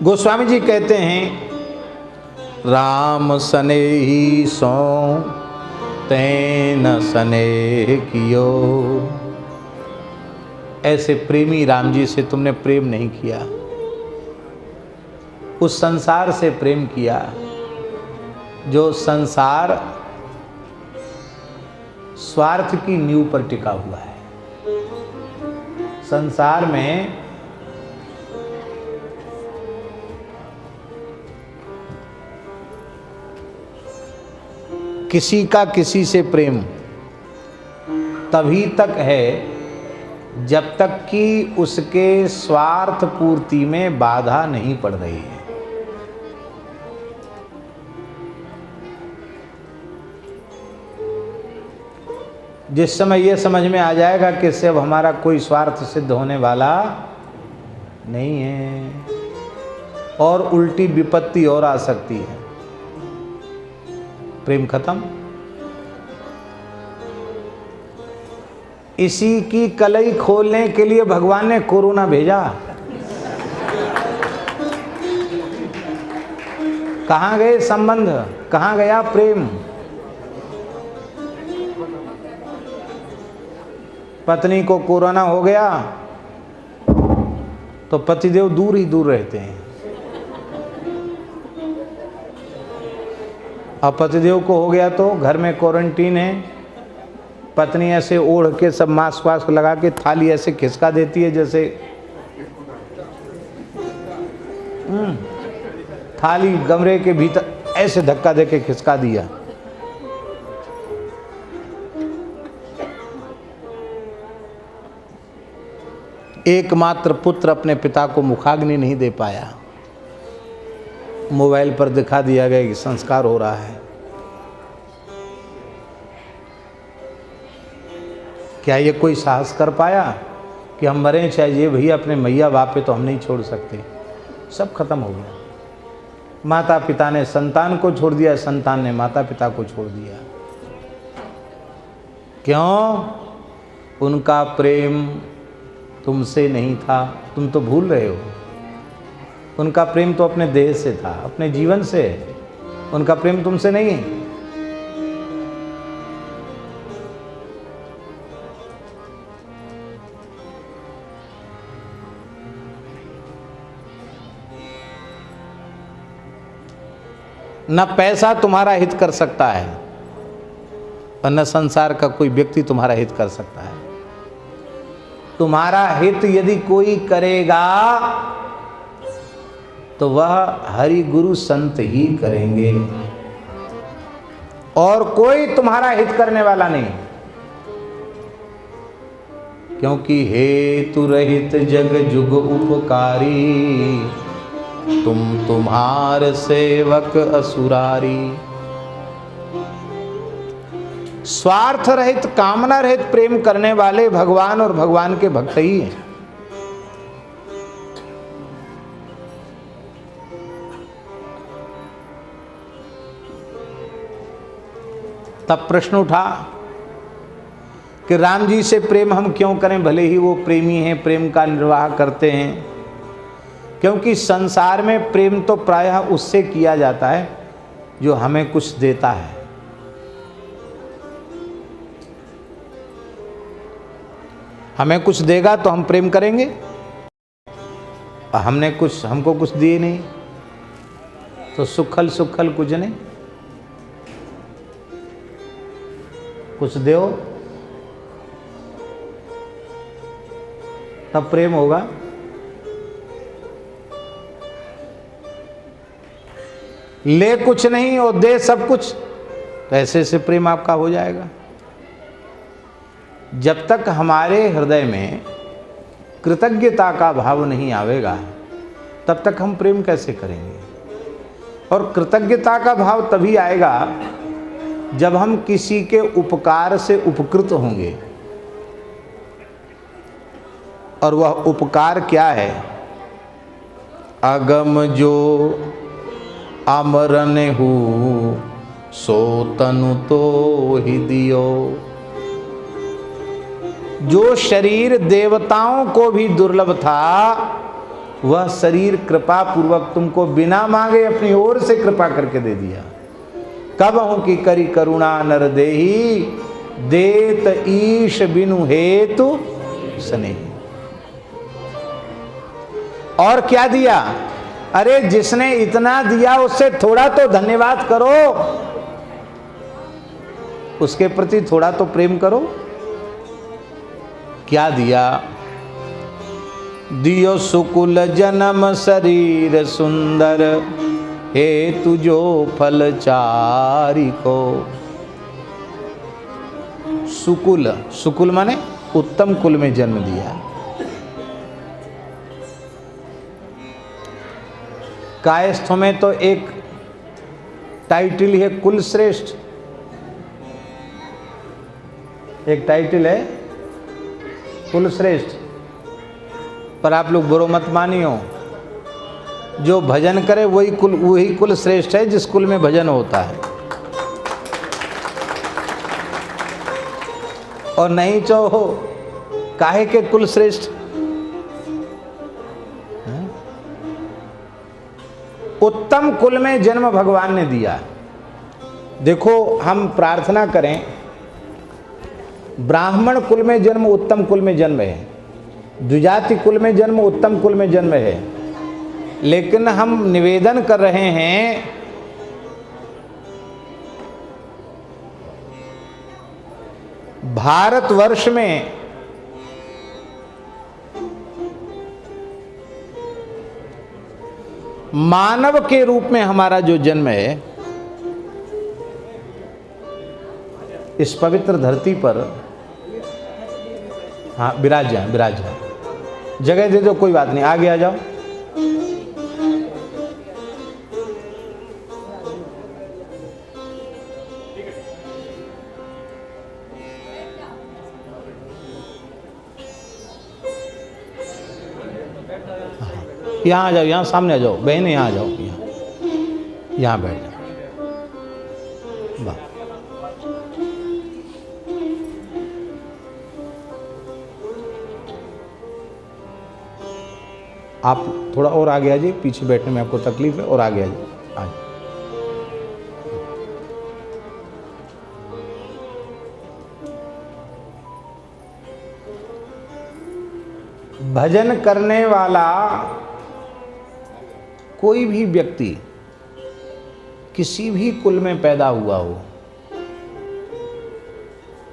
गोस्वामी जी कहते हैं, राम सने ही सो तैन सने कियो। ऐसे प्रेमी राम जी से तुमने प्रेम नहीं किया, उस संसार से प्रेम किया जो संसार स्वार्थ की नींव पर टिका हुआ है। संसार में किसी का किसी से प्रेम तभी तक है जब तक कि उसके स्वार्थ पूर्ति में बाधा नहीं पड़ रही है। जिस समय यह समझ में आ जाएगा कि इससे अब हमारा कोई स्वार्थ सिद्ध होने वाला नहीं है और उल्टी विपत्ति और आ सकती है, प्रेम खत्म। इसी की कलई खोलने के लिए भगवान ने कोरोना भेजा। कहां गए संबंध, कहां गया प्रेम? पत्नी को कोरोना हो गया तो पतिदेव दूर ही दूर रहते हैं, अब पतिदेव को हो गया तो घर में क्वारंटीन है। पत्नी ऐसे ओढ़ के सब मास्क वास्क लगा के थाली ऐसे खिसका देती है, जैसे थाली कमरे के भीतर ऐसे धक्का देके खिसका दिया। एकमात्र पुत्र अपने पिता को मुखाग्नि नहीं दे पाया, मोबाइल पर दिखा दिया गया कि संस्कार हो रहा है। क्या ये कोई साहस कर पाया कि हम मरें चाहे ये भैया अपने मैया बाप पे तो हम नहीं छोड़ सकते? सब खत्म हो गया। माता पिता ने संतान को छोड़ दिया, संतान ने माता पिता को छोड़ दिया। क्यों? उनका प्रेम तुमसे नहीं था, तुम तो भूल रहे हो। उनका प्रेम तो अपने देह से था, अपने जीवन से। उनका प्रेम तुमसे नहीं है। न पैसा तुम्हारा हित कर सकता है और न संसार का कोई व्यक्ति तुम्हारा हित कर सकता है। तुम्हारा हित यदि कोई करेगा तो वह हरि गुरु संत ही करेंगे और कोई तुम्हारा हित करने वाला नहीं, क्योंकि हेतु रहित जग जुग उपकारी, तुम्हार सेवक असुरारी। स्वार्थ रहित कामना रहित प्रेम करने वाले भगवान और भगवान के भक्त ही हैं। तब प्रश्न उठा कि राम जी से प्रेम हम क्यों करें, भले ही वो प्रेमी हैं, प्रेम का निर्वाह करते हैं। क्योंकि संसार में प्रेम तो प्रायः उससे किया जाता है जो हमें कुछ देता है। हमें कुछ देगा तो हम प्रेम करेंगे, और हमको कुछ दिए नहीं तो सुखल सुखल कुछ नहीं। कुछ दो तब प्रेम होगा। ले कुछ नहीं और दे सब कुछ, तो ऐसे से प्रेम आपका हो जाएगा। जब तक हमारे हृदय में कृतज्ञता का भाव नहीं आवेगा तब तक हम प्रेम कैसे करेंगे? और कृतज्ञता का भाव तभी आएगा जब हम किसी के उपकार से उपकृत होंगे। और वह उपकार क्या है? अगम जो अमरन हु सो तनु तो ही दियो। जो शरीर देवताओं को भी दुर्लभ था वह शरीर कृपा पूर्वक तुमको बिना मांगे अपनी ओर से कृपा करके दे दिया। कब हूं कि करी करुणा नर देही, देत ईश बिनु हेतु स्नेही। और क्या दिया? अरे जिसने इतना दिया उससे थोड़ा तो धन्यवाद करो, उसके प्रति थोड़ा तो प्रेम करो। क्या दिया? दियो सुकुल जन्म शरीर सुंदर, हे तुझो फल चारी को। सुकुल, सुकुल माने उत्तम कुल में जन्म दिया। कायस्थों में तो एक टाइटल है कुल श्रेष्ठ, एक टाइटल है कुल श्रेष्ठ। पर आप लोग बुरो मत मानियो, जो भजन करे वही कुल श्रेष्ठ है जिस कुल में भजन होता है। और नहीं चाहो काहे के कुल श्रेष्ठ? उत्तम कुल में जन्म भगवान ने दिया। देखो हम प्रार्थना करें, ब्राह्मण कुल में जन्म उत्तम कुल में जन्म है, द्विजाति कुल में जन्म उत्तम कुल में जन्म है। लेकिन हम निवेदन कर रहे हैं भारतवर्ष में मानव के रूप में हमारा जो जन्म है, इस पवित्र धरती पर, हाँ विराज जाए, विराज जाए, जगह दे दो, कोई बात नहीं, आगे आ जाओ। यहाँ आ जाओ, यहाँ सामने आ जाओ, बहन यहाँ आ जाओ, यहाँ बैठ जाओ। वाह, आप थोड़ा और आगे आ जाइए, पीछे बैठने में आपको तकलीफ है, और आगे आ जाइए। भजन करने वाला कोई भी व्यक्ति किसी भी कुल में पैदा हुआ हो,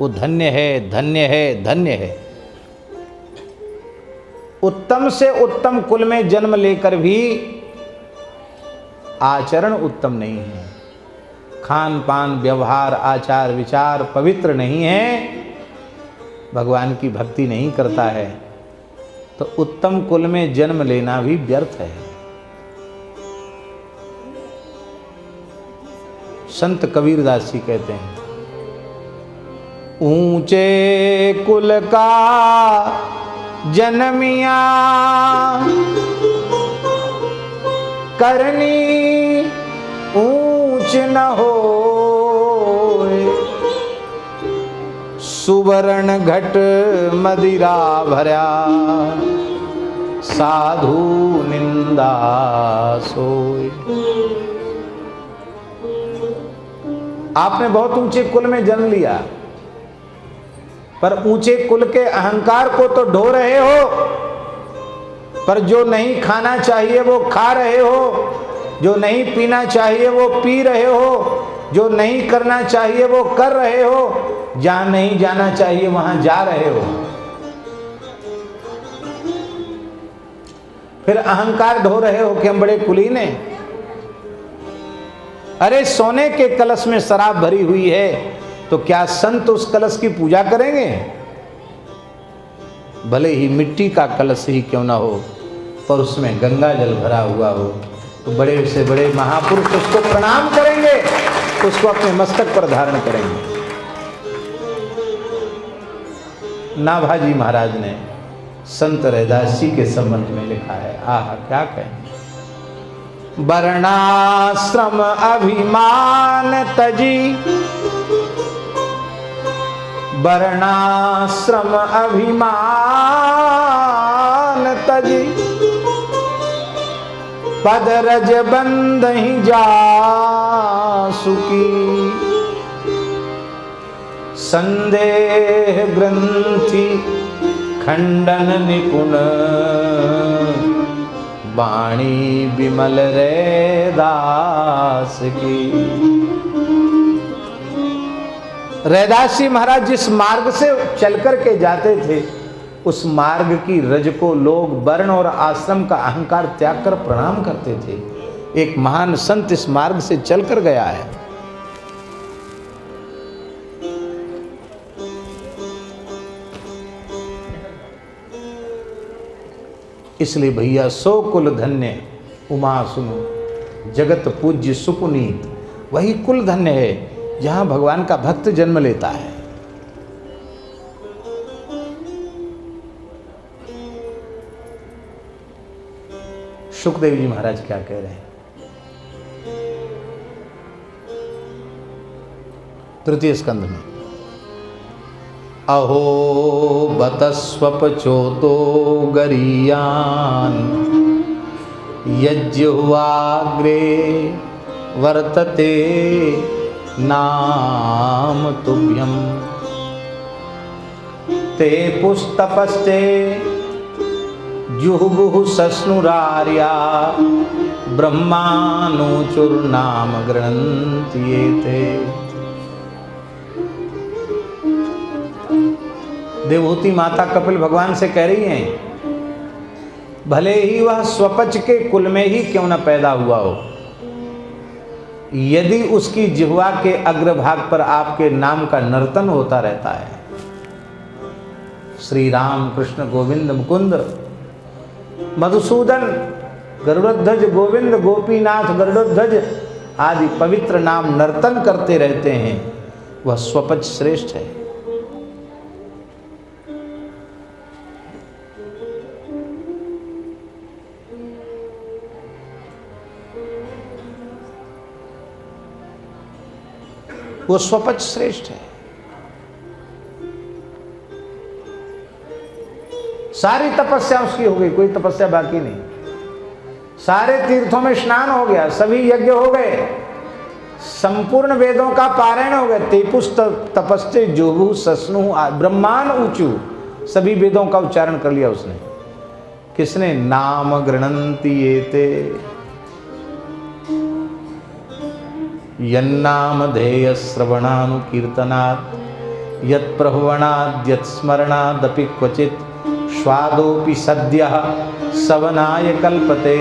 वो धन्य है, धन्य है, धन्य है। उत्तम से उत्तम कुल में जन्म लेकर भी आचरण उत्तम नहीं है, खान पान व्यवहार आचार विचार पवित्र नहीं है, भगवान की भक्ति नहीं करता है, तो उत्तम कुल में जन्म लेना भी व्यर्थ है। संत कबीरदास जी कहते हैं, ऊंचे कुल का जन्मिया करनी ऊंच न हो, सुवर्ण घट मदिरा भरा साधु निंदा सोय। आपने बहुत ऊंचे कुल में जन्म लिया, पर ऊंचे कुल के अहंकार को तो ढो रहे हो, पर जो नहीं खाना चाहिए वो खा रहे हो, जो नहीं पीना चाहिए वो पी रहे हो, जो नहीं करना चाहिए वो कर रहे हो, जहां नहीं जाना चाहिए वहां जा रहे हो। फिर अहंकार ढो रहे हो कि हम बड़े कुलीन हैं। अरे सोने के कलश में शराब भरी हुई है, तो क्या संत उस कलश की पूजा करेंगे? भले ही मिट्टी का कलश ही क्यों ना हो, पर उसमें गंगा जल भरा हुआ हो, तो बड़े से बड़े महापुरुष उसको प्रणाम करेंगे, उसको अपने मस्तक पर धारण करेंगे। नाभाजी महाराज ने संत रैदास जी के संबंध में लिखा है, आह क्या कहें। वर्णाश्रम अभिमान तजी, वर्णाश्रम अभिमान तजी, पद रज बंद ही जा सुकी, संदेह ग्रंथि खंडन निपुण, वाणी विमल रैदास की। रैदास जी महाराज जिस मार्ग से चल कर के जाते थे, उस मार्ग की रज को लोग वर्ण और आश्रम का अहंकार त्याग कर प्रणाम करते थे। एक महान संत इस मार्ग से चल कर गया है। इसलिए भैया सो कुल धन्य उमा सुनो, जगत पूज्य सुपुनीत, वही कुल धन्य है जहां भगवान का भक्त जन्म लेता है। सुखदेव जी महाराज क्या कह रहे हैं? तृतीय स्कंध में, अहो बतस्वपचोतो गरीयान, यज्जुवाग्रे वर्तते नाम तुभ्यम, ते पुस्तपस्ते जुहुगुः सस्नुरार्या, ब्रह्मानुचुर्नाम गृह्णन्ति एते। देवहूति माता कपिल भगवान से कह रही हैं, भले ही वह स्वपच के कुल में ही क्यों न पैदा हुआ हो, यदि उसकी जिह्वा के अग्रभाग पर आपके नाम का नर्तन होता रहता है, श्री राम कृष्ण गोविंद मुकुंद मधुसूदन गरुड़ध्वज गोविंद गोपीनाथ गरुड़ध्वज आदि पवित्र नाम नर्तन करते रहते हैं, वह स्वपच श्रेष्ठ है। वो स्वपच श्रेष्ठ है। सारी तपस्या उसकी हो गई, कोई तपस्या बाकी नहीं। सारे तीर्थों में स्नान हो गया, सभी यज्ञ हो गए, संपूर्ण वेदों का पारायण हो गया। तेपुस तपस्ते जोगु सस्नु ब्रह्मान ऊंचू, सभी वेदों का उच्चारण कर लिया उसने। किसने? नाम गृह्णन्ति एते, यन्नामधेय श्रवणानुकीर्तनात्, यत्प्रभवनाद् यत्स्मरणादपि क्वचित्, स्वादोपि सद्यः सवनाय कल्पते,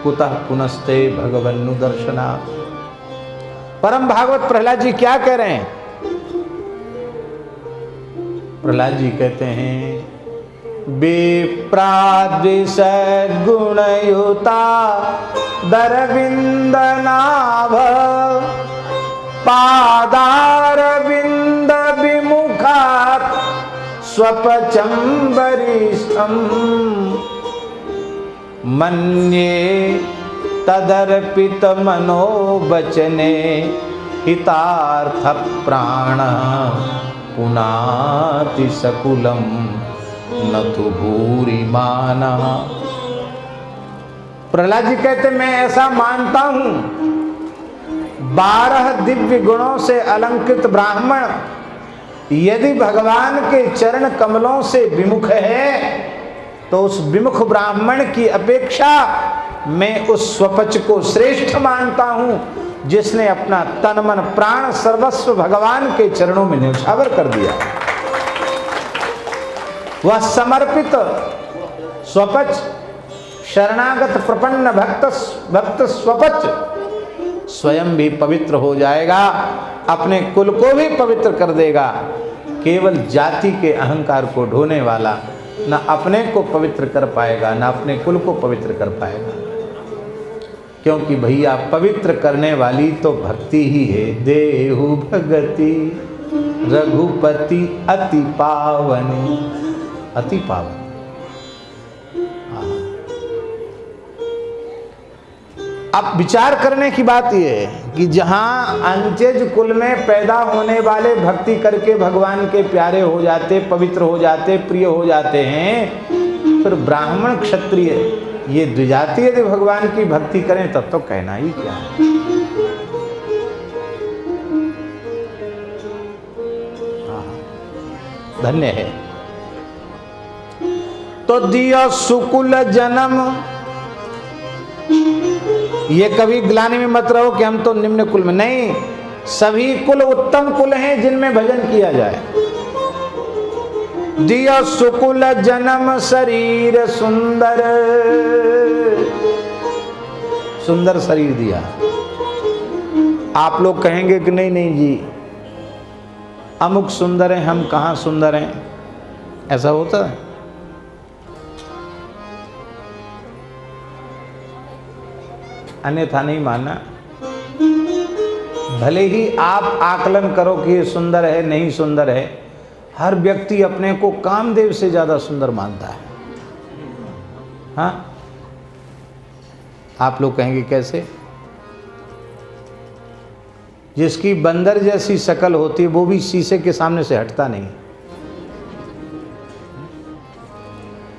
कुतः पुनस्ते भगवन्नुदर्शनात्। परम भागवत प्रहलाद जी क्या कह रहे हैं? प्रहलाद जी कहते हैं, विप्राद्विषद्गुणयुता दरविंदनाभ, पादारविंद विमुखात् स्वपचं वरिष्ठं, मन्ये तदर्पित मनोवचने, हितार्थ प्राण पुनाति सकुलम, न तो भूरि मानः। प्रहलाद जी कहते मैं ऐसा मानता हूं, 12 दिव्य गुणों से अलंकृत ब्राह्मण यदि भगवान के चरण कमलों से विमुख है, तो उस विमुख ब्राह्मण की अपेक्षा मैं उस स्वपच को श्रेष्ठ मानता हूं, जिसने अपना तन मन प्राण सर्वस्व भगवान के चरणों में न्यौछावर कर दिया। वह समर्पित स्वपच, शरणागत प्रपन्न भक्त स्वपच स्वयं भी पवित्र हो जाएगा, अपने कुल को भी पवित्र कर देगा। केवल जाति के अहंकार को ढोने वाला न अपने को पवित्र कर पाएगा, न अपने कुल को पवित्र कर पाएगा। क्योंकि भैया पवित्र करने वाली तो भक्ति ही है। देहु भगति रघुपति अति पावनी, अति पावन। अब विचार करने की बात यह है कि जहां अंत्यज कुल में पैदा होने वाले भक्ति करके भगवान के प्यारे हो जाते, पवित्र हो जाते, प्रिय हो जाते हैं, फिर ब्राह्मण क्षत्रिय ये द्विजाति यदि भगवान की भक्ति करें तब तो कहना ही क्या है। धन्य है। तो दियो सुकुल जन्म, ये कभी ग्लानि में मत रहो कि हम तो निम्न कुल में, नहीं, सभी कुल उत्तम कुल हैं जिनमें भजन किया जाए। दियो सुकुल जन्म शरीर सुंदर, सुंदर शरीर दिया। आप लोग कहेंगे कि नहीं नहीं जी अमुक सुंदर है, हम कहाँ सुंदर हैं, ऐसा होता है? अन्यथा नहीं मानना। भले ही आप आकलन करो कि ये सुंदर है नहीं सुंदर है, हर व्यक्ति अपने को कामदेव से ज्यादा सुंदर मानता है। हाँ, आप लोग कहेंगे कैसे? जिसकी बंदर जैसी शक्ल होती है वो भी शीशे के सामने से हटता नहीं,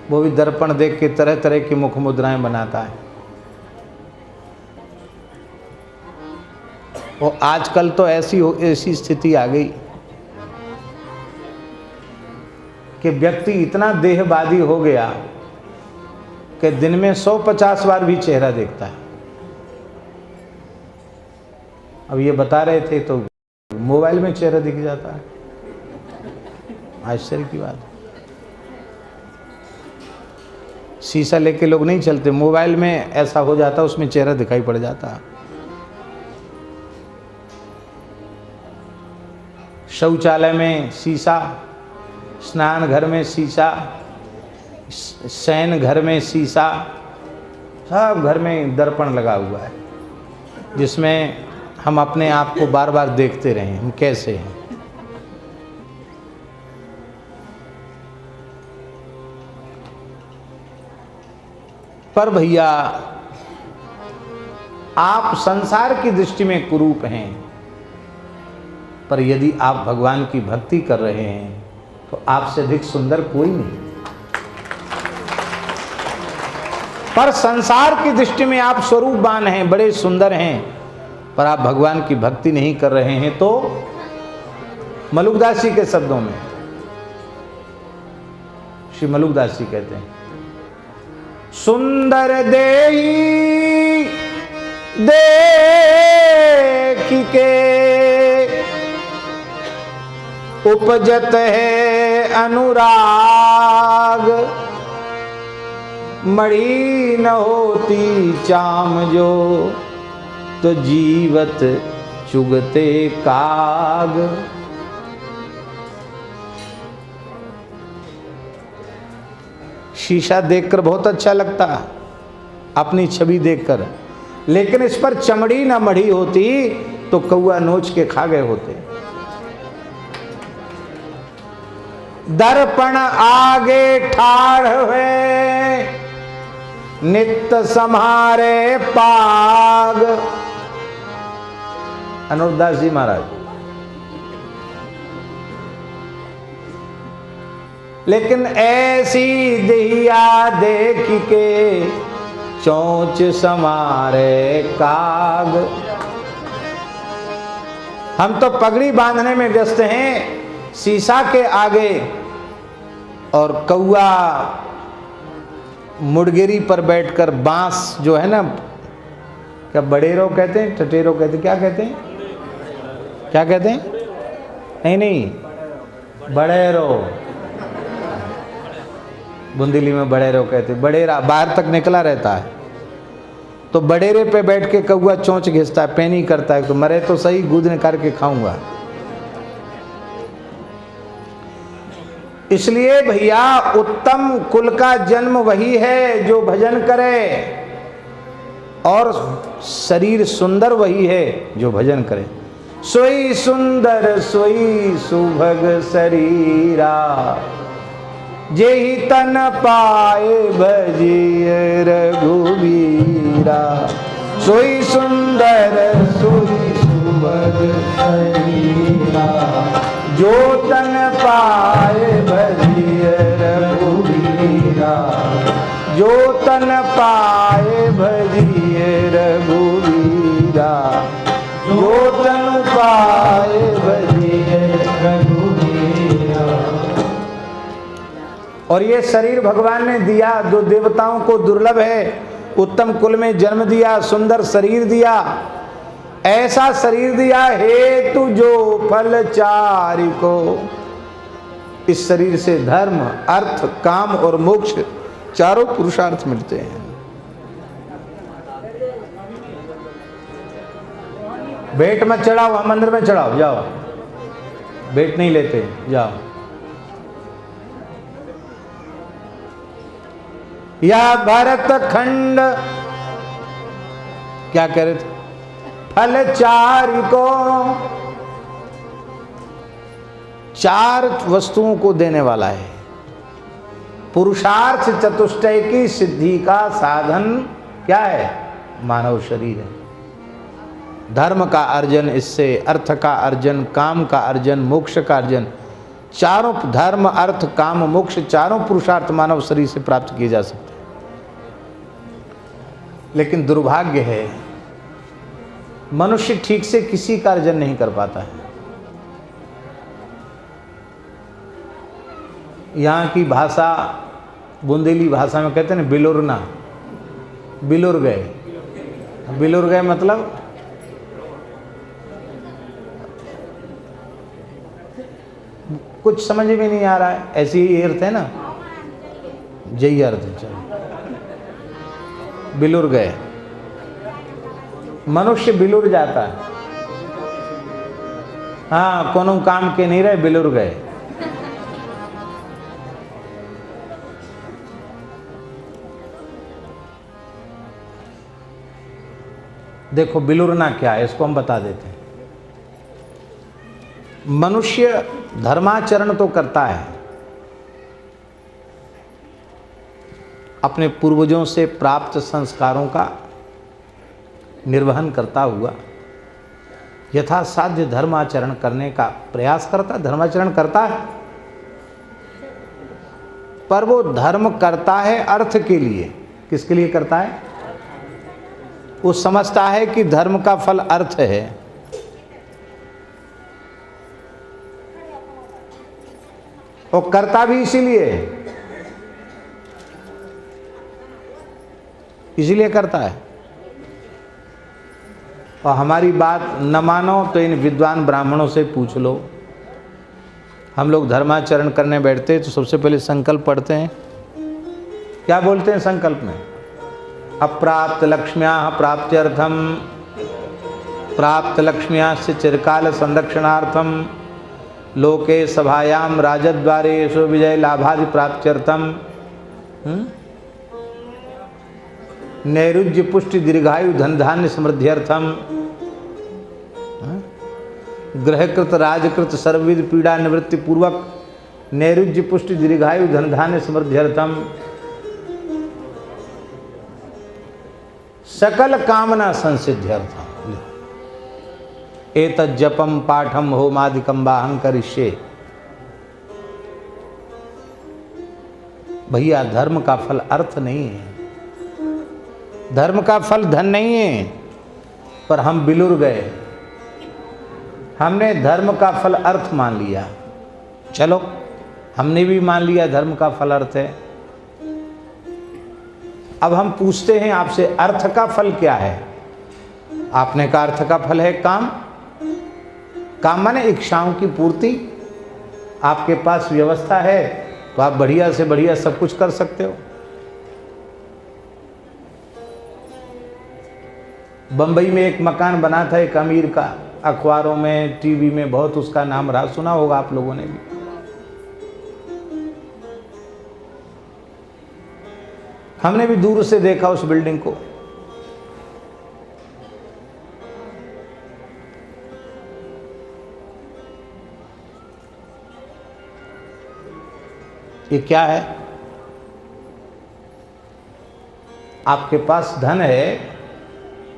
वो भी दर्पण देख के तरह तरह की मुख मुद्राएं बनाता है। वो आजकल तो ऐसी स्थिति आ गई कि व्यक्ति इतना देहवादी हो गया कि दिन में 150 बार भी चेहरा देखता है। अब ये बता रहे थे तो मोबाइल में चेहरा दिख जाता है, आश्चर्य की बात। शीशा लेके लोग नहीं चलते, मोबाइल में ऐसा हो जाता, उसमें चेहरा दिखाई पड़ जाता। शौचालय में शीशा, स्नान घर में शीशा, शयन घर में शीशा, सब घर में दर्पण लगा हुआ है जिसमें हम अपने आप को बार बार देखते रहे हम कैसे हैं। पर भैया आप संसार की दृष्टि में कुरूप हैं, पर यदि आप भगवान की भक्ति कर रहे हैं तो आपसे अधिक सुंदर कोई नहीं। पर संसार की दृष्टि में आप स्वरूपवान हैं, बड़े सुंदर हैं, पर आप भगवान की भक्ति नहीं कर रहे हैं। तो मलुकदास जी के शब्दों में श्री मलुकदास जी कहते हैं, सुंदर देही देखी के उपजत है अनुराग, मणि न होती चाम जो तो जीवत चुगते काग। शीशा देखकर बहुत अच्छा लगता अपनी छवि देखकर, लेकिन इस पर चमड़ी न मढ़ी होती तो कौआ नोच के खा गए होते। दर्पण आगे ठाड़ हुए नित्य सम्हारे पाग। अनुरदास जी महाराज। लेकिन ऐसी दिया देख के चोंच समारे काग। हम तो पगड़ी बांधने में व्यस्त हैं शीशा के आगे, और कौआ मुड़गिरी पर बैठकर बांस जो है ना, क्या बड़ेरो कहते हैं, टटेरो कहते हैं, क्या कहते हैं, क्या कहते हैं, नहीं नहीं बड़ेरो, बुंदेली में बड़ेरो कहते हैं। बड़ेरा बाहर तक निकला रहता है, तो बड़ेरे पे बैठ के कौआ चोंच घिसता है, पैनी करता है, तो मरे तो सही, गुद निकाल के खाऊंगा। इसलिए भैया उत्तम कुल का जन्म वही है जो भजन करे, और शरीर सुंदर वही है जो भजन करे। सोई सुंदर सोई सुभग शरीरा, जेहि तन पाए भजिय रघुबीरा। सोई सुंदर सोई सुभग शरीरा, जो तन पाए भजिय रघुबीरा। जो तन पाए भजिए रघुवीरा, जो तन पाए भजिए रघुवीरा। और ये शरीर भगवान ने दिया जो देवताओं को दुर्लभ है, उत्तम कुल में जन्म दिया, सुंदर शरीर दिया, ऐसा शरीर दिया हेतु जो फल चारि को। इस शरीर से धर्म, अर्थ, काम और मोक्ष चारों पुरुषार्थ मिलते हैं। भेंट मत चढ़ाओ, हम मंदिर में चढ़ाओ, जाओ। भेंट नहीं लेते, जाओ। या भरत खंड क्या कह रहे थे? फल चारि को, चार वस्तुओं को देने वाला है। पुरुषार्थ चतुष्टय की सिद्धि का साधन क्या है? मानव शरीर है। धर्म का अर्जन इससे, अर्थ का अर्जन, काम का अर्जन, मोक्ष का अर्जन, चारों धर्म, अर्थ, काम, मोक्ष चारों पुरुषार्थ मानव शरीर से प्राप्त किए जा सकते हैं। लेकिन दुर्भाग्य है मनुष्य ठीक से किसी का अर्जन नहीं कर पाता है। यहाँ की भाषा बुंदेली भाषा में कहते हैं ना, बिलुरना, बिलुर गए। बिलुर गए मतलब कुछ समझ में नहीं आ रहा है, ऐसी ही अर्थ है ना, यही अर्थ है। चलो, बिलुर गए, मनुष्य बिलुर जाता है। हाँ, कोनो काम के नहीं रहे, बिलुर गए। देखो बिलुरना क्या है, इसको हम बता देते हैं। मनुष्य धर्माचरण तो करता है, अपने पूर्वजों से प्राप्त संस्कारों का निर्वहन करता हुआ यथासाध्य धर्माचरण करने का प्रयास करता, धर्माचरण करता है। पर वो धर्म करता है अर्थ के लिए। किसके लिए करता है? वो समझता है कि धर्म का फल अर्थ है। और करता भी इसीलिए करता है। और हमारी बात न मानो तो इन विद्वान ब्राह्मणों से पूछ लो। हम लोग धर्माचरण करने बैठते तो सबसे पहले संकल्प पढ़ते हैं। क्या बोलते हैं संकल्प में? अप्राप्त लक्ष्म्याः प्राप्त्यर्थम, प्राप्त लक्ष्म्यास्य चिरकाल संरक्षणार्थम, लोके सभायाम राजद्वारे यशो विजय लाभादि प्राप्त्यर्थम, नैरुज्य पुष्टि दीर्घायु धन धान्य समृद्ध्यर्थम, ग्रहकृत राजकृत सर्वविध पीड़ा निवृत्ति पूर्वक नैरुज्य पुष्टि दीर्घायु धन धान्य समृद्ध्यर्थम, सकल कामना संसिद्ध्यर्थम। एतत् जपम पाठम होमादिकम वाहं करिष्ये। भैया धर्म का फल अर्थ नहीं है, धर्म का फल धन नहीं है। पर हम बिलुर गए, हमने धर्म का फल अर्थ मान लिया। चलो, हमने भी मान लिया धर्म का फल अर्थ है। अब हम पूछते हैं आपसे, अर्थ का फल क्या है? आपने कहा अर्थ का फल है काम। काम माने इच्छाओं की पूर्ति। आपके पास व्यवस्था है तो आप बढ़िया से बढ़िया सब कुछ कर सकते हो। बंबई में एक मकान बना था एक अमीर का, अखबारों में, टीवी में बहुत उसका नाम रहा, सुना होगा आप लोगों ने भी। हमने भी दूर से देखा उस बिल्डिंग को। ये क्या है? आपके पास धन है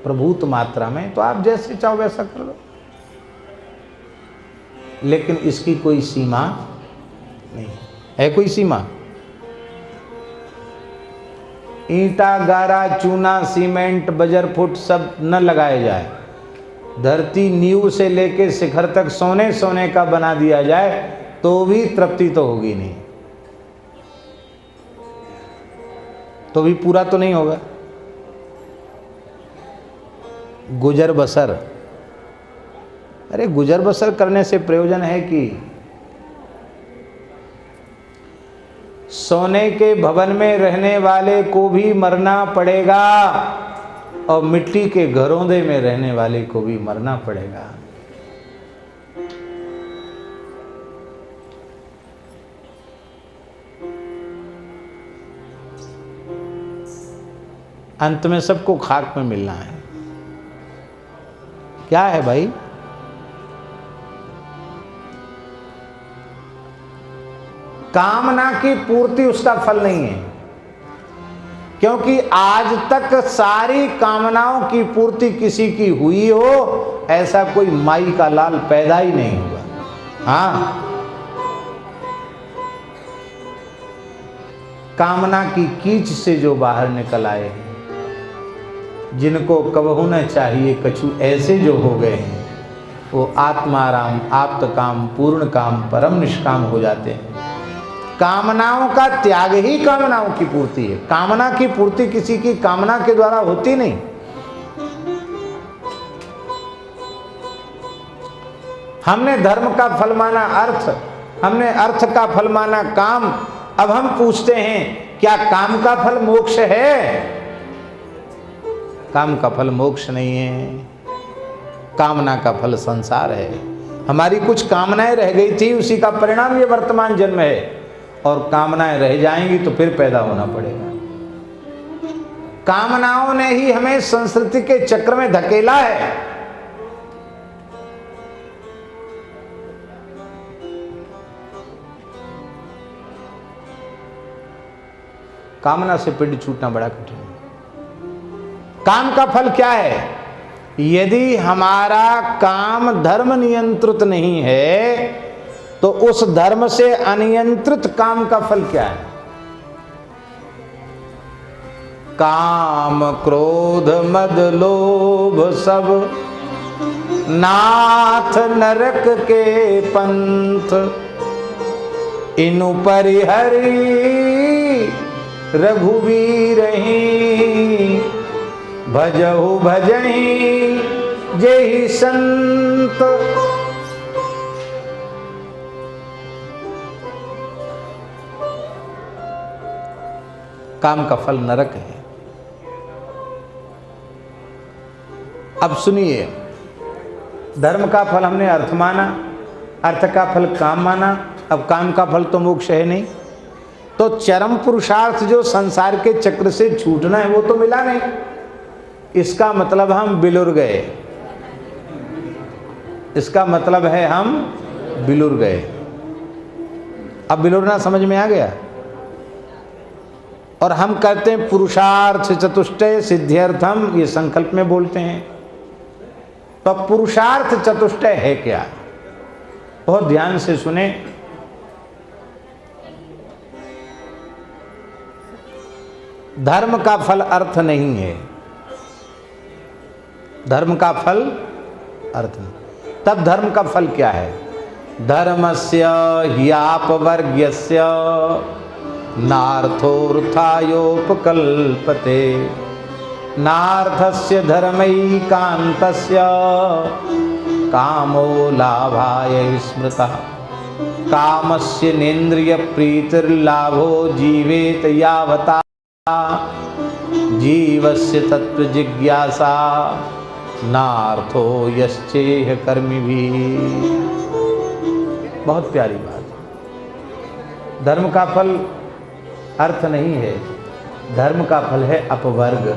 प्रभुत मात्रा में तो आप जैसे चाहो वैसा कर लो, लेकिन इसकी कोई सीमा नहीं है। कोई सीमा? ईंटा, गारा, चूना, सीमेंट, बजर फुट सब न लगाए जाए, धरती नींव से लेके शिखर तक सोने सोने का बना दिया जाए तो भी तृप्ति तो होगी नहीं, तो भी पूरा तो नहीं होगा। गुजर बसर, अरे गुजर बसर करने से प्रयोजन है कि सोने के भवन में रहने वाले को भी मरना पड़ेगा और मिट्टी के घरौंदे में रहने वाले को भी मरना पड़ेगा। अंत में सबको खाक में मिलना है। क्या है भाई? कामना की पूर्ति उसका फल नहीं है, क्योंकि आज तक सारी कामनाओं की पूर्ति किसी की हुई हो ऐसा कोई माई का लाल पैदा ही नहीं हुआ। हाँ, कामना की कीच से जो बाहर निकल आए हैं, जिनको कबहू न चाहिए कछु ऐसे जो हो गए हैं, वो आत्माराम, आप्त काम, पूर्ण काम, परम निष्काम हो जाते हैं। कामनाओं का त्याग ही कामनाओं की पूर्ति है। कामना की पूर्ति किसी की कामना के द्वारा होती नहीं। हमने धर्म का फल माना अर्थ, हमने अर्थ का फल माना काम। अब हम पूछते हैं क्या काम का फल मोक्ष है? काम का फल मोक्ष नहीं है, कामना का फल संसार है। हमारी कुछ कामनाएं रह गई थी, उसी का परिणाम ये वर्तमान जन्म है, और कामनाएं रह जाएंगी तो फिर पैदा होना पड़ेगा। कामनाओं ने ही हमें संस्कृति के चक्र में धकेला है। कामना से पिंड छूटना बड़ा कठिन है। काम का फल क्या है? यदि हमारा काम धर्म नियंत्रित नहीं है तो उस धर्म से अनियंत्रित काम का फल क्या है? काम, क्रोध, मद, लोभ सब नाथ नरक के पंथ, इनु परिहरी रघुवीर ही, भजहु भजहि जेहि संत। काम का फल नरक है। अब सुनिए, धर्म का फल हमने अर्थ माना, अर्थ का फल काम माना, अब काम का फल तो मोक्ष है नहीं, तो चरम पुरुषार्थ जो संसार के चक्र से छूटना है वो तो मिला नहीं। इसका मतलब हम बिलुर गए, इसका मतलब है हम बिलुर गए। अब बिलुरना समझ में आ गया? और हम करते हैं पुरुषार्थ चतुष्टय सिद्ध्यर्थम, ये संकल्प में बोलते हैं। तो पुरुषार्थ चतुष्टय है क्या? बहुत ध्यान से सुने। धर्म का फल अर्थ नहीं है, धर्म का फल अर्थ नहीं। तब धर्म का फल क्या है? धर्मस्य ह्यापवर्ग्यस्य नार्थोऽर्थायोपकल्पते, नार्थस्य धर्मैकान्तस्य कामो लाभाय स्मृतः, कामस्य नेन्द्रिय प्रीतिर्लाभो जीवेत यावता, जीवस्य तत्व जिज्ञासा नार्थो यश्चेह कर्मिभिः। बहुत प्यारी बात। धर्म का फल अर्थ नहीं है, धर्म का फल है अपवर्ग,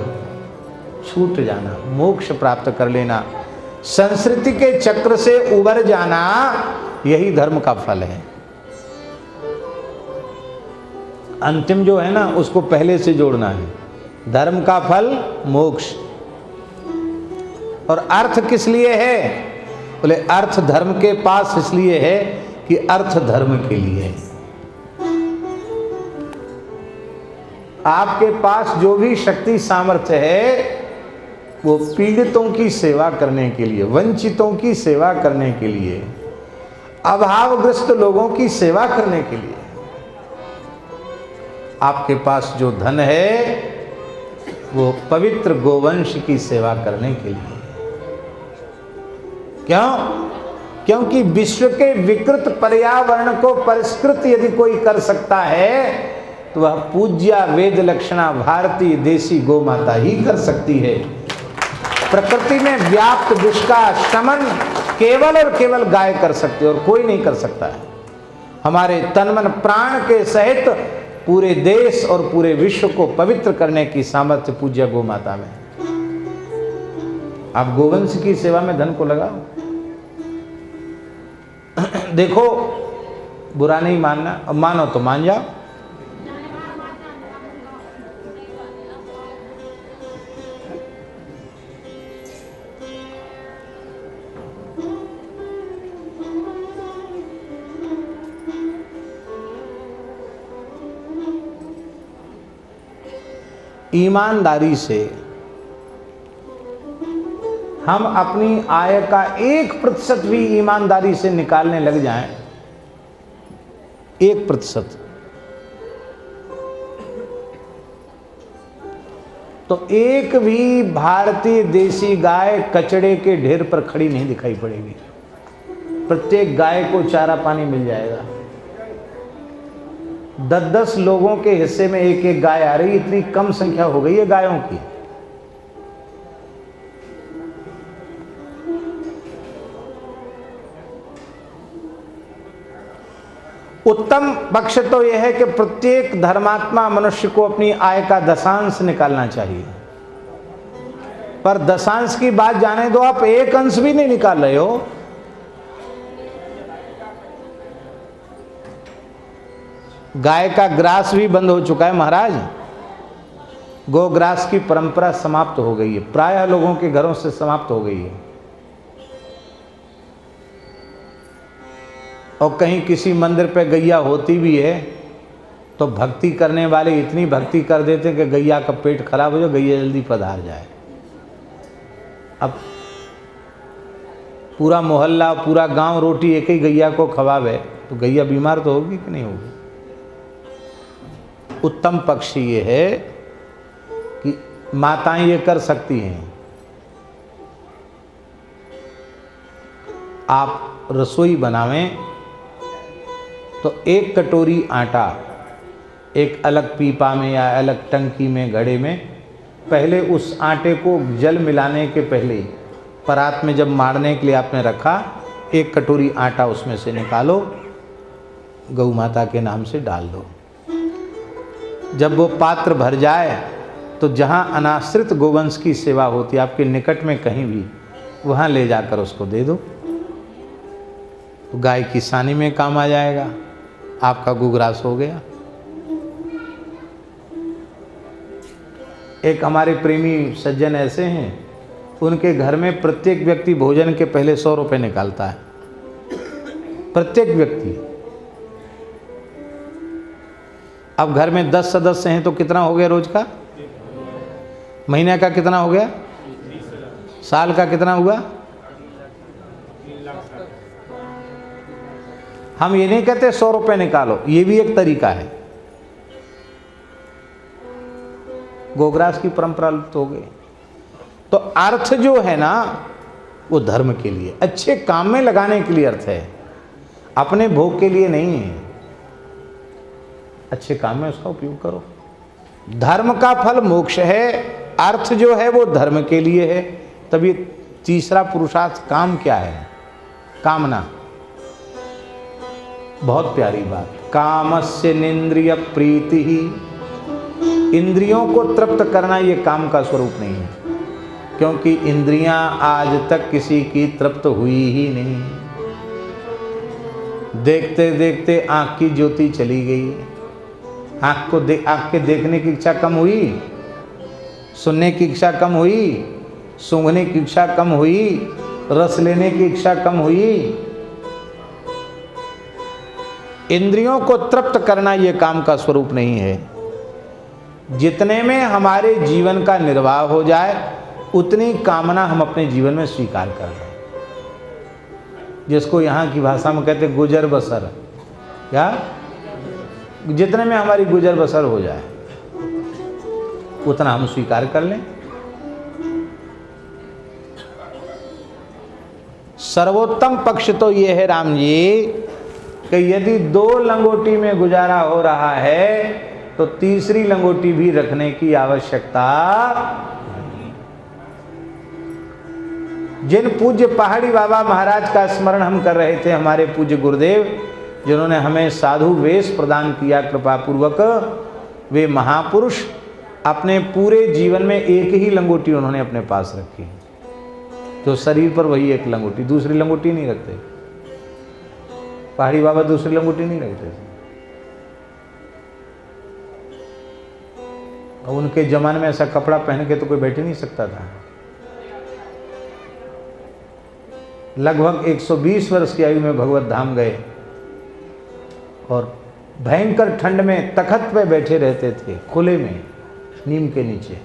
छूट जाना, मोक्ष प्राप्त कर लेना, संस्कृति के चक्र से उबर जाना, यही धर्म का फल है। अंतिम जो है ना उसको पहले से जोड़ना है। धर्म का फल मोक्ष। और अर्थ किस लिए है? बोले अर्थ धर्म के पास इसलिए है कि अर्थ धर्म के लिए है। आपके पास जो भी शक्ति सामर्थ्य है वो पीड़ितों की सेवा करने के लिए, वंचितों की सेवा करने के लिए, अभावग्रस्त लोगों की सेवा करने के लिए। आपके पास जो धन है वो पवित्र गोवंश की सेवा करने के लिए। क्यों? क्योंकि विश्व के विकृत पर्यावरण को परिष्कृत यदि कोई कर सकता है तो वह पूज्या वेद लक्षणा भारतीय देसी गौ माता ही कर सकती है। प्रकृति में व्याप्त विष का शमन केवल और केवल गाय कर सकती है और कोई नहीं कर सकता है। हमारे तन मन प्राण के सहित पूरे देश और पूरे विश्व को पवित्र करने की सामर्थ्य पूज्य गौ माता में। आप गोवंश की सेवा में धन को लगाओ। देखो, बुरा नहीं मानना, अब मानो तो मान जाओ। ईमानदारी से हम अपनी आय का 1% भी ईमानदारी से निकालने लग जाएं, 1%, तो एक भी भारतीय देसी गाय कचड़े के ढेर पर खड़ी नहीं दिखाई पड़ेगी। प्रत्येक गाय को चारा पानी मिल जाएगा। 10-10 लोगों के हिस्से में एक एक गाय आ रही, इतनी कम संख्या हो गई है गायों की। उत्तम पक्ष तो यह है कि प्रत्येक धर्मात्मा मनुष्य को अपनी आय का दशांश निकालना चाहिए, पर दशांश की बात जाने दो, आप 1 अंश भी नहीं निकाल रहे हो। गाय का ग्रास भी बंद हो चुका है महाराज। गोग्रास की परंपरा समाप्त हो गई है, प्रायः लोगों के घरों से समाप्त हो गई है। और कहीं किसी मंदिर पे गैया होती भी है तो भक्ति करने वाले इतनी भक्ति कर देते हैं कि गैया का पेट खराब हो जाए, गैया जल्दी पधार जाए। अब पूरा मोहल्ला, पूरा गांव रोटी एक ही गैया को खवावे तो गैया बीमार तो होगी कि नहीं होगी? उत्तम पक्ष ये है कि माताएं ये कर सकती हैं। आप रसोई बनावें तो 1 कटोरी आटा एक अलग पीपा में या अलग टंकी में, घड़े में, पहले उस आटे को जल मिलाने के पहले परात में जब मारने के लिए आपने रखा, 1 कटोरी आटा उसमें से निकालो, गौ माता के नाम से डाल दो। जब वो पात्र भर जाए तो जहाँ अनाश्रित गोवंश की सेवा होती है आपके निकट में कहीं भी, वहाँ ले जाकर उसको दे दो। तो गाय की सानी में काम आ जाएगा, आपका गोग्रास हो गया। एक हमारे प्रेमी सज्जन ऐसे हैं, उनके घर में प्रत्येक व्यक्ति भोजन के पहले 100 रुपये निकालता है, प्रत्येक व्यक्ति। अब घर में 10 सदस्य हैं तो कितना हो गया रोज का? महीने का कितना हो गया? साल का कितना हुआ? हम ये नहीं कहते 100 रुपये निकालो, ये भी एक तरीका है। गोग्रास की परंपरा लुप्त हो गई। तो अर्थ जो है ना वो धर्म के लिए, अच्छे काम में लगाने के लिए अर्थ है, अपने भोग के लिए नहीं है। अच्छे काम में उसका उपयोग करो। धर्म का फल मोक्ष है, अर्थ जो है वो धर्म के लिए है। तभी तीसरा पुरुषार्थ काम क्या है? कामना। बहुत प्यारी बात, कामस्य निंद्रिय प्रीति ही। इंद्रियों को तृप्त करना ये काम का स्वरूप नहीं है, क्योंकि इंद्रियां आज तक किसी की तृप्त हुई ही नहीं। देखते देखते आंख की ज्योति चली गई, आंख के देखने की इच्छा कम हुई, सुनने की इच्छा कम हुई, सूंघने की इच्छा कम हुई, रस लेने की इच्छा कम हुई। इंद्रियों को तृप्त करना ये काम का स्वरूप नहीं है। जितने में हमारे जीवन का निर्वाह हो जाए उतनी कामना हम अपने जीवन में स्वीकार कर लें, जिसको यहाँ की भाषा में कहते गुजर बसर। क्या? जितने में हमारी गुजर बसर हो जाए उतना हम स्वीकार कर लें। सर्वोत्तम पक्ष तो ये है राम जी कि यदि 2 लंगोटी में गुजारा हो रहा है तो तीसरी लंगोटी भी रखने की आवश्यकता नहीं। जिन पूज्य पहाड़ी बाबा महाराज का स्मरण हम कर रहे थे, हमारे पूज्य गुरुदेव जिन्होंने हमें साधु वेश प्रदान किया कृपा पूर्वक, वे महापुरुष अपने पूरे जीवन में एक ही लंगोटी उन्होंने अपने पास रखी, तो शरीर पर वही एक लंगोटी, दूसरी लंगोटी नहीं रखते। पहाड़ी बाबा दूसरी लंगोटी नहीं रखते। और उनके जमाने में ऐसा कपड़ा पहन के तो कोई बैठ ही नहीं सकता था। लगभग 120 वर्ष की आयु में भगवत धाम गए और भयंकर ठंड में तखत पे बैठे रहते थे, खुले में, नीम के नीचे।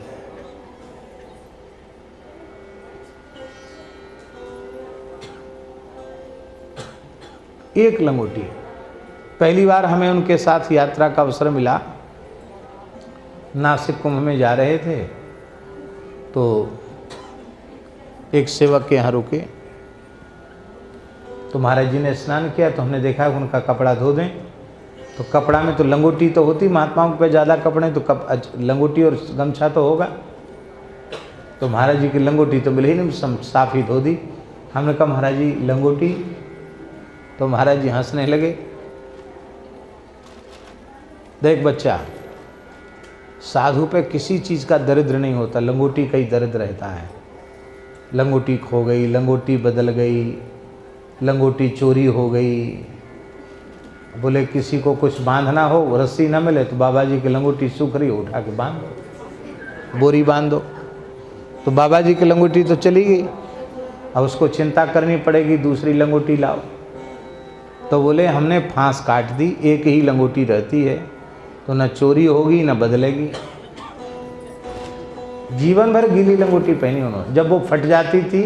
एक लंगोटी। पहली बार हमें उनके साथ यात्रा का अवसर मिला। नासिक कुंभ में जा रहे थे तो एक सेवक के यहाँ रुके, तो महाराज जी ने स्नान किया तो हमने देखा उनका कपड़ा धो दें, तो कपड़ा में तो लंगोटी तो होती, महात्माओं पे ज़्यादा कपड़े तो लंगोटी और गमछा तो होगा। तो महाराज जी की लंगोटी तो मिली नहीं, साफ ही धो दी। हमने कहा महाराज जी लंगोटी, तो महाराज जी हंसने लगे। देख बच्चा, साधु पे किसी चीज़ का दरिद्र नहीं होता, लंगोटी का ही दरिद्र रहता है। लंगोटी खो गई, लंगोटी बदल गई, लंगोटी चोरी हो गई, बोले किसी को कुछ बांधना हो, रस्सी ना मिले तो बाबा जी की लंगोटी सूख रही, उठा के बांध दो, बोरी बांध दो। तो बाबा जी की लंगोटी तो चली गई, अब उसको चिंता करनी पड़ेगी, दूसरी लंगोटी लाओ। तो बोले हमने फांस काट दी, एक ही लंगोटी रहती है, तो न चोरी होगी न बदलेगी। जीवन भर गीली लंगोटी पहनी उन्होंने, जब वो फट जाती थी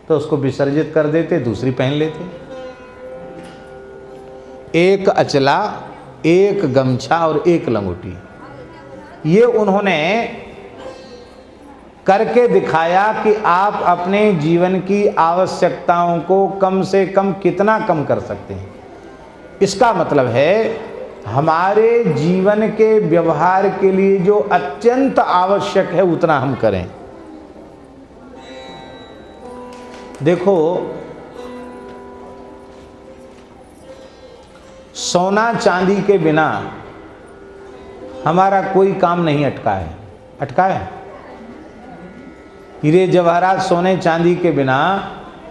तो उसको विसर्जित कर देते, दूसरी पहन लेते। एक अचला, एक गमछा और एक लंगोटी, ये उन्होंने करके दिखाया कि आप अपने जीवन की आवश्यकताओं को कम से कम कितना कम कर सकते हैं। इसका मतलब है हमारे जीवन के व्यवहार के लिए जो अत्यंत आवश्यक है उतना हम करें। देखो, सोना चांदी के बिना हमारा कोई काम नहीं अटका है। अटका है? हीरे जवाहरात सोने चांदी के बिना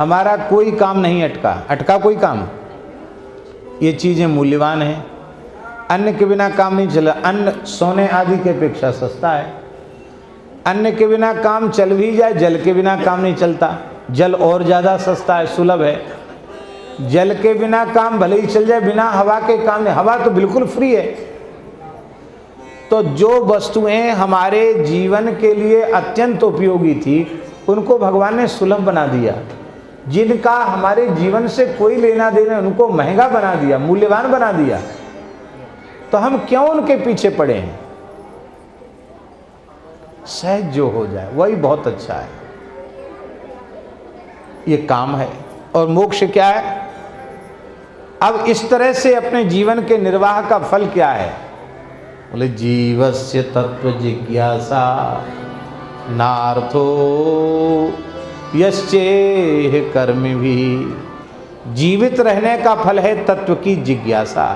हमारा कोई काम नहीं अटका। अटका कोई काम? ये चीज़ें मूल्यवान हैं। अन्न के बिना काम नहीं चला। अन्न सोने आदि के अपेक्षा सस्ता है। अन्न के बिना काम चल भी जाए, जल के बिना काम नहीं चलता। जल और ज़्यादा सस्ता है, सुलभ है। जल के बिना काम भले ही चल जाए, बिना हवा के काम नहीं। हवा तो बिल्कुल फ्री है। तो जो वस्तुएं हमारे जीवन के लिए अत्यंत उपयोगी थी, उनको भगवान ने सुलभ बना दिया। जिनका हमारे जीवन से कोई लेना देना, उनको महंगा बना दिया, मूल्यवान बना दिया। तो हम क्यों उनके पीछे पड़े हैं? सहज जो हो जाए वही बहुत अच्छा है। ये काम है। और मोक्ष क्या है? अब इस तरह से अपने जीवन के निर्वाह का फल क्या है? बोले जीवस्य तत्व जिज्ञासा नार्थो यश्चेह कर्म भी। जीवित रहने का फल है तत्व की जिज्ञासा।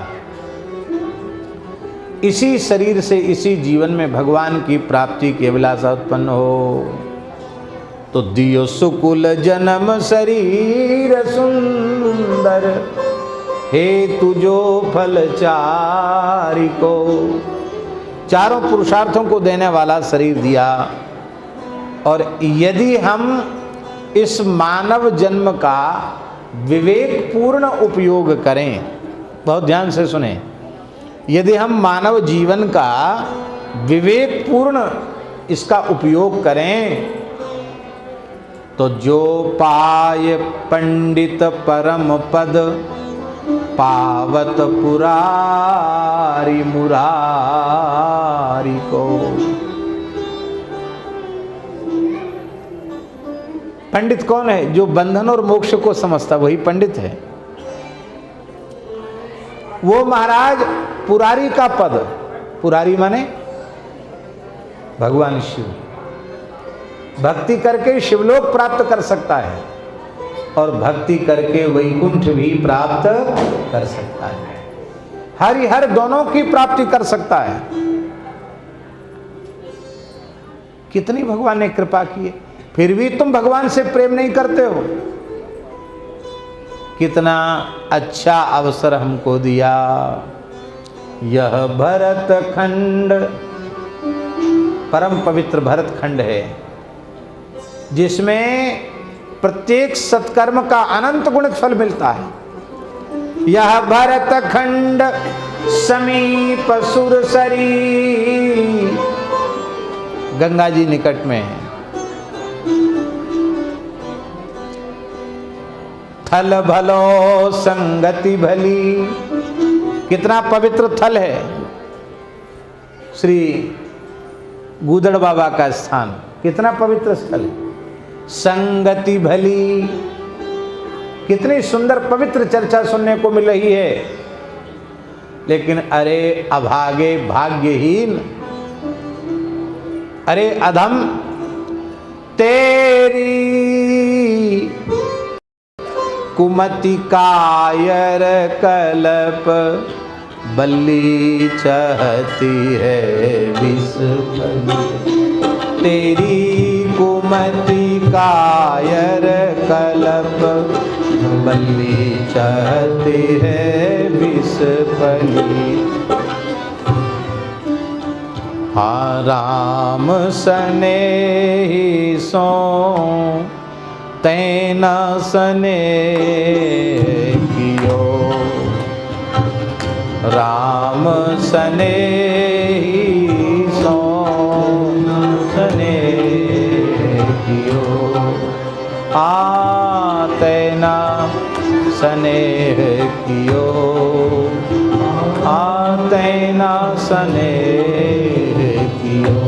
इसी शरीर से, इसी जीवन में भगवान की प्राप्ति की अभिलाषा उत्पन्न हो तो दियो सुकुल जन्म शरीर सुंदर, हे तुझो फल चारि को। चारों पुरुषार्थों को देने वाला शरीर दिया। और यदि हम इस मानव जन्म का विवेकपूर्ण उपयोग करें, बहुत ध्यान से सुने, यदि हम मानव जीवन का विवेक पूर्ण इसका उपयोग करें तो जो पाय पंडित परम पद पावत पुरारी मुरारी को। पंडित कौन है? जो बंधन और मोक्ष को समझता, वही पंडित है। वो महाराज पुरारी का पद, पुरारी माने भगवान शिव, भक्ति करके शिवलोक प्राप्त कर सकता है और भक्ति करके वैकुंठ भी प्राप्त कर सकता है। हरिहर दोनों की प्राप्ति कर सकता है। कितनी भगवान ने कृपा की है, फिर भी तुम भगवान से प्रेम नहीं करते हो। कितना अच्छा अवसर हमको दिया। यह भरत खंड, परम पवित्र भरत खंड है, जिसमें प्रत्येक सत्कर्म का अनंत गुणित फल मिलता है। यह भरत खंड समीप सुरसरी, गंगा जी निकट में है। थल भलो संगति भली, कितना पवित्र थल है श्री गूदड़ बाबा का स्थान, कितना पवित्र स्थल है। संगति भली, कितनी सुंदर पवित्र चर्चा सुनने को मिल रही है। लेकिन अरे अभागे भाग्यहीन, अरे अधम, तेरी कुमति कायर कल्प बल्ली चाहती है विष फली। तेरी कुमति कायर कल्प बल्ली चाहती है विष फली। हाँ राम सने ही सो तैना सने कियो, राम सने ही सो सने कियो। तैना सने कियो, तैना सने कियो।